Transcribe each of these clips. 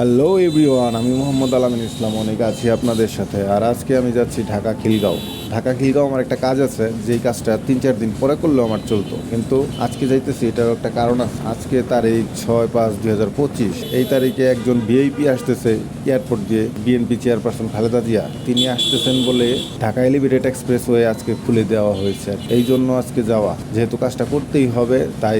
Hello everyone, আমি মোহাম্মদ আলামিন ইসলাম অনেক আছি আপনাদের সাথে। আর আজকে আমি যাচ্ছি ঢাকা খিলগাঁও। আমার একটা কাজ আছে, যেই কাজটা 3-4 দিন পরে করলেও আমার চলতো, কিন্তু আজকে যাইতেছি। এটার একটা কারণ আছে। আজকে তারিখ 6-5-2025। এই তারিখে একজন ভিআইপি আসতেছে এয়ারপোর্ট দিয়ে, বিএনপি চেয়ারপারসন খালেদা জিয়া। তিনি আসতেছেন বলে ঢাকা এলিভেটেড এক্সপ্রেসওয়ে আজকে খুলে দেওয়া হয়েছে। এই জন্য আজকে যাওয়া, যেহেতু কাজটা করতেই হবে তাই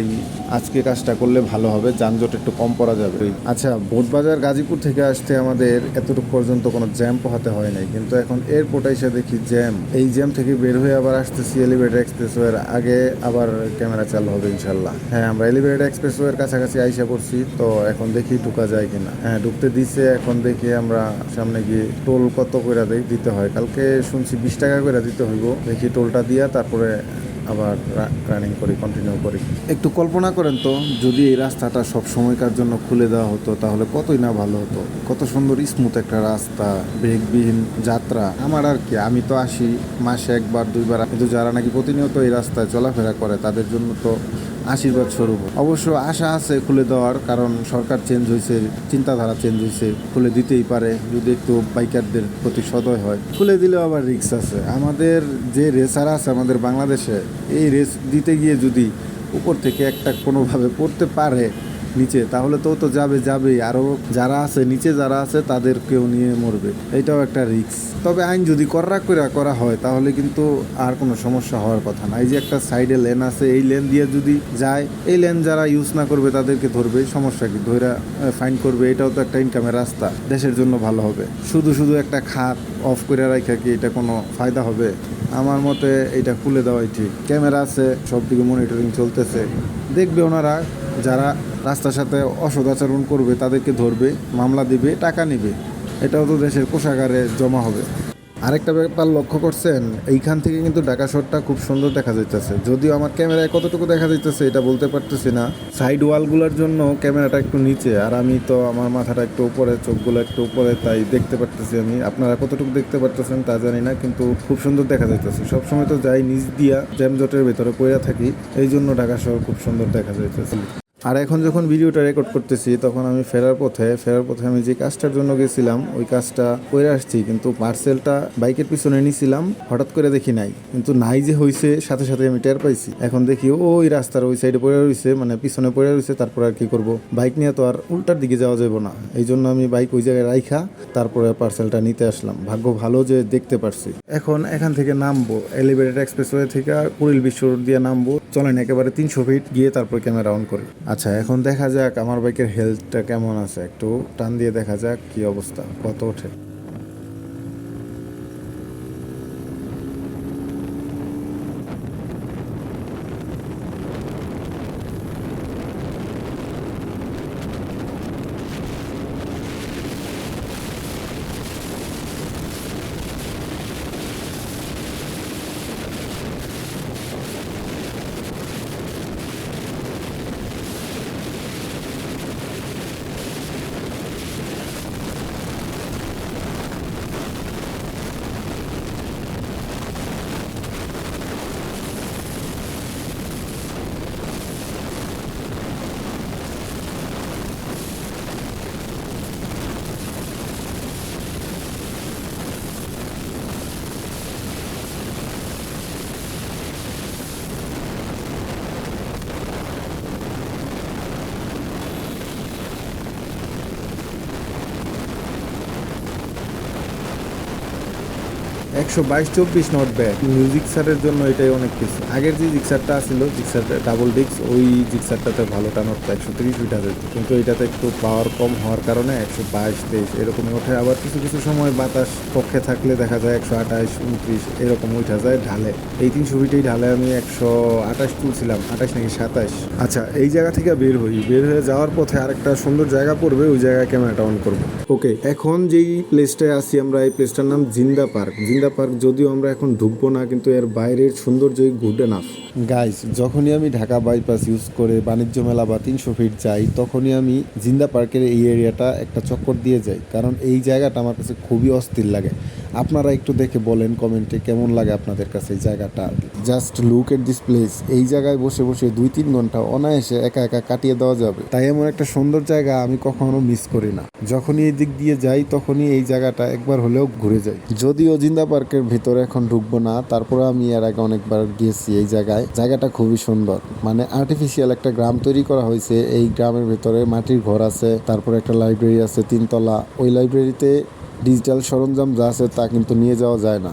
আজকে কাজটা করলে ভালো হবে, যানজট একটু কম পড়া যাবে। আচ্ছা, বোটবাজার গাজীপুর থেকে আসতে আমাদের এতটুকু পর্যন্ত কোনো জ্যাম পোহাতে হয় নাই, কিন্তু এখন এয়ারপোর্টে এসে দেখি জ্যাম। এই জ্যাম থেকে বের হয়ে আবার আসতেছি এলিভেটেড এক্সপ্রেসওয়ের আগে, আবার ক্যামেরা চালু হবে ইনশাল্লাহ। হ্যাঁ, আমরা এলিভেটেড এক্সপ্রেসওয়ের কাছাকাছি আইসা পড়ছি, তো এখন দেখি ঢুকা যায় কিনা। হ্যাঁ, ঢুকতে দিছে। এখন দেখি আমরা সামনে গিয়ে টোল কত করে দিতে হয়। কালকে শুনছি 20 টাকা করে দিতে হইব। দেখি টোলটা দিয়া তারপরে আবার রানিং করি, কন্টিনিউ করি। একটু কল্পনা করেন তো, যদি এই রাস্তাটা সব সময়কার জন্য খুলে দেওয়া হতো তাহলে কতই না ভালো হতো। কত সুন্দর স্মুথ একটা রাস্তা, ব্রেকবিহীন যাত্রা। আমার আর কি, আমি তো আসি মাসে 1-2 বার, কিন্তু যারা নাকি প্রতিনিয়ত এই রাস্তায় চলাফেরা করে তাদের জন্য তো আশীর্বাদ স্বরূপ। অবশ্য আশা আছে খুলে দেওয়ার, কারণ সরকার চেঞ্জ হয়েছে, চিন্তাধারা চেঞ্জ হয়েছে, খুলে দিতেই পারে যদি একটু বাইকারদের প্রতি সদয় হয়। খুলে দিলেও আবার রিস্ক আছে। আমাদের যে রেসার আছে আমাদের বাংলাদেশে, এই রেস দিতে গিয়ে যদি উপর থেকে একটা কোনোভাবে পড়তে পারে নিচে, তাহলে তো যাবেই। আরও যারা আছে নিচে, যারা আছে তাদেরকেও নিয়ে মরবে। এটাও একটা রিস্ক। তবে আইন যদি করা হয় তাহলে কিন্তু আর কোনো সমস্যা হওয়ার কথা না। এই যে একটা সাইডে লেন আছে, এই লেন দিয়ে যদি যায়, এই লেন যারা ইউজ না করবে তাদেরকে ধরবে, সমস্যা কি, ধরে ফাইন করবে। এটাও তো একটা ইনকামের রাস্তা, দেশের জন্য ভালো হবে। শুধু একটা খাত অফ করে রাখা কি এটা কোনো ফায়দা হবে? আমার মতে এটা খুলে দেওয়াই ঠিক। ক্যামেরা আছে, সব দিকে মনিটরিং চলতেছে, দেখবে ওনারা। যারা রাস্তার সাথে অসদাচরণ করবে তাদেরকে ধরবে, মামলা দিবে, টাকা নেবে। এটাও তো দেশের কোষাগারে জমা হবে। আরেকটা ব্যাপার লক্ষ্য করছেন, এইখান থেকে কিন্তু ঢাকা শহরটা খুব সুন্দর দেখা যাইতেছে। যদিও আমার ক্যামেরায় কতটুকু দেখা যাইতেছে এটা বলতে পারতেছি না। সাইড ওয়ালগুলোর জন্য ক্যামেরাটা একটু নিচে, আর আমি তো আমার মাথাটা একটু উপরে, চোখগুলো একটু উপরে, তাই দেখতে পারতেছি আমি। আপনারা কতটুকু দেখতে পারতেছেন তা জানি না, কিন্তু খুব সুন্দর দেখা যাইতেছে। সবসময় তো যাই নিচ দিয়া, জ্যামজটের ভেতরে পড়ে থাকি, এই জন্য ঢাকা শহর খুব সুন্দর দেখা যাইতেছে। আর এখন যখন ভিডিওটা রেকর্ড করতেছি তখন আমি ফেরার পথে আমি যে কাজটার জন্য গেছিলাম ওই কাজটা করে আসছি, কিন্তু পার্সেলটা বাইকের পিছনে নিয়েছিলাম, হঠাৎ করে দেখি নাই। কিন্তু নাই যে হয়েছে, সাথে সাথে আমি টের পাইছি। এখন দেখি ওই রাস্তার ওই সাইডে পড়ে রয়েছে, মানে পিছনে পড়ে রয়েছে। তারপর আর কি করব, বাইক নিয়ে তো আর উল্টার দিকে যাওয়া যাবে না। এই জন্য আমি বাইক ওই জায়গায় রাইখা তারপরে পার্সেলটা নিতে আসলাম। ভাগ্য ভালো যে দেখতে পারছি। এখন এখান থেকে নামবো, এলিভেটেড এক্সপ্রেসওয়ে থেকে কুড়িল বিশ্ব রোড দিয়ে নামবো। চলেন একেবারে 300 ফিট গিয়ে তারপর ক্যামেরা অন করি। আচ্ছা, এখন দেখা যাক আমার বাইকের হেলথটা কেমন আছে। একটু টান দিয়ে দেখা যাক কি অবস্থা, কত ওঠে। 122-24 নট ব্যাড। মিউজিক স্যারের জন্য এটাই অনেক কিছু। আগের যে জিক্সারটা ছিল, জিক্সারটা ডাবল ডিস্ক, ওই জিক্সারটাতে ভালো টান উঠতো, 130 উঠা যেত। কিন্তু এটাতে একটু পাওয়ার কম হওয়ার কারণে 122-23 এরকমই ওঠে। আবার কিছু কিছু সময় বাতাস পক্ষে থাকলে দেখা যায় 128-29 এরকম উঠা যায় ঢালে। এই 300 ফিটেই ঢালে আমি 128 তুলছিলাম, 28 নাকি 27। আচ্ছা, এই জায়গা থেকে বের হয়ে যাওয়ার পথে আরেকটা সুন্দর জায়গা পড়বে, ওই জায়গায় ক্যামেরাটা অন করবো। ওকে, এখন যেই প্লেসটায় আছি আমরা, এই প্লেসটার নাম জিন্দা পার্ক। যদিও আমরা এখন ঢুকবো না, কিন্তু এর বাইরের সৌন্দর্যই গুড এনাফ। গাইস, যখনই আমি ঢাকা বাইপাস ইউজ করে বাণিজ্য মেলা বা 300 ফিট যাই, তখনই আমি জিন্দা পার্কের এই এরিয়াটা একটা চক্কর দিয়ে যাই, কারণ এই জায়গাটা আমার কাছে খুবই অস্থির লাগে। আপনারা একটু দেখে বলেন কমেন্টে কেমন লাগে আপনাদের কাছে এই জায়গাটা। Just look at this place. এই জায়গায় বসে বসে 2-3 ঘন্টা অনায়াসে একা একা কাটিয়ে দেওয়া যাবে। তাই এমন একটা সুন্দর জায়গা আমি কখনো মিস করি না। যখনই এই দিক দিয়ে যাই তখনই এই জায়গাটা একবার হলেও ঘুরে যাই। যদিও জিন্দা পার্কের ভিতরে এখন ঢুকবো না, তারপরে আমি এর আগে অনেকবার গিয়েছি এই জায়গায়। জায়গাটা খুবই সুন্দর, মানে আর্টিফিশিয়াল একটা গ্রাম তৈরি করা হয়েছে। এই গ্রামের ভিতরে মাটির ঘর আছে, তারপরে একটা লাইব্রেরি আছে 3 তলা। ওই লাইব্রেরিতে ডিজিটাল সরঞ্জাম যা আছে তা কিন্তু নিয়ে যাওয়া যায় না,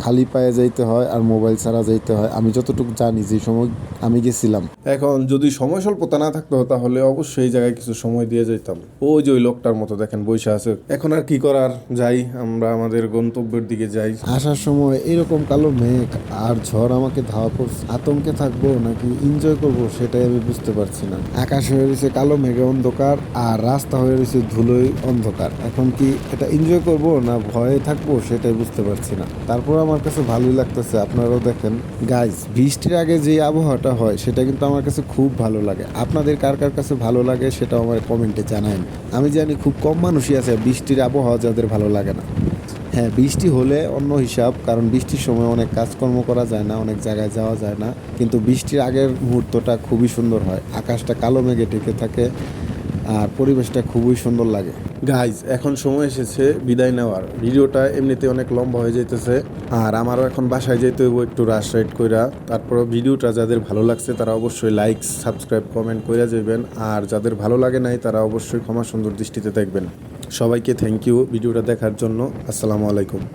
খালি পায়ে যাইতে হয় আর মোবাইল ছাড়া যাইতে হয়, আমি যতটুকু জানি যে সময় আমি গেছিলাম। এখন যদি সময় স্বল্পতা না থাকতো তাহলে অবশ্যই এই জায়গায় কিছু সময় দিয়ে যেতাম। ওই যে ওই লোকটার মতো দেখেন বসে আছে। এখন আর কি করার, যাই আমরা আমাদের গন্তব্যের দিকে যাই। আসার সময় এরকম কালো মেঘ আর ঝড় আমাকে ধাওয়া করছে। আতঙ্কে থাকবো নাকি এনজয় করব সেটাই আমি বুঝতে পারছি না। আকাশ হয়ে রয়েছে কালো মেঘে অন্ধকার আর রাস্তা হয়ে রয়েছে ধুলোয় অন্ধকার। এখন কি এটা এনজয় করব না ভয়ে থাকবো সেটাই বুঝতে পারছি না। তারপর আমার কাছে ভালোই লাগতেছে। আপনারাও দেখেন গাইস, বৃষ্টির আগে যে আবহাওয়াটা হয় সেটা কিন্তু আমার কাছে খুব ভালো লাগে। আপনাদের কার কার কাছে ভালো লাগে সেটাও আমার কমেন্টে জানান। আমি জানি খুব কম মানুষই আছে বৃষ্টির আবহাওয়া যাদের ভালো লাগে না। হ্যাঁ, বৃষ্টি হলে অন্য হিসাব, কারণ বৃষ্টির সময় অনেক কাজকর্ম করা যায় না, অনেক জায়গায় যাওয়া যায় না। কিন্তু বৃষ্টির আগের মুহূর্তটা খুবই সুন্দর হয়, আকাশটা কালো মেঘে ঢেকে থাকে আর পরিবেশটা খুবই সুন্দর লাগে। গাইজ, এখন সময় এসেছে বিদায় নেওয়ার। ভিডিওটা এমনিতে অনেক লম্বা হয়ে যাইতেছে আর আমারও এখন বাসায় যেতে হইব একটু রাশ রাইড কইরা। তারপর ভিডিওটা যাদের ভালো লাগছে তারা অবশ্যই লাইক, সাবস্ক্রাইব, কমেন্ট কইরা যাবেন। আর যাদের ভালো লাগে নাই তারা অবশ্যই ক্ষমা সুন্দর দৃষ্টিতে দেখবেন। সবাইকে থ্যাংক ইউ ভিডিওটা দেখার জন্য। আসসালামু আলাইকুম।